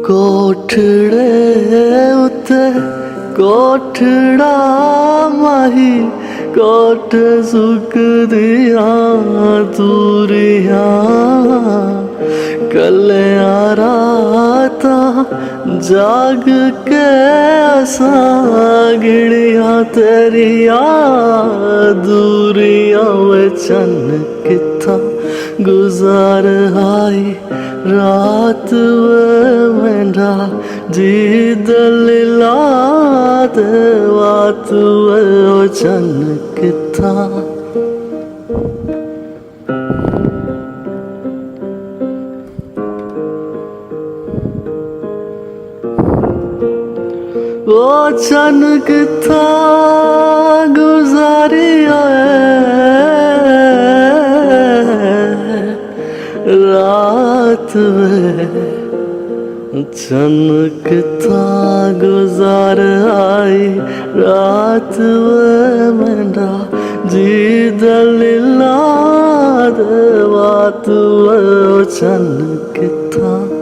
ਕੋਠੜੇ ਉੱਤੇ ਕੋਠੜਾ ਮਾਹੀ ਕੋਠ ਸੁੱਕਦੀਆਂ ਦੂਰੀਆਂ ਕੱਲਿਆਂ ਰਾਤਾਂ ਜਾਗ ਕੇ ਅਸਾਂ ਗਿਣੀਆਂ ਤੇਰੀਆਂ ਦੂਰੀਆਂ ਵੇ ਚੰਨ ਕਿੱਥਾਂ ਗੁਜ਼ਾਰ ਆਈ ਰਾਤ ਵੇ ਮੇਰਾ ਜੀ ਦਿਲ ਲਾ ਦੇ ਬਾਤ ਵੇ ਚੰਨ ਕਿੱਥਾਂ वो चन किथा गुजारी आए रात में चन किथा गुजार आई रात में मेरा जी दिल ला दे बात वो चन किथा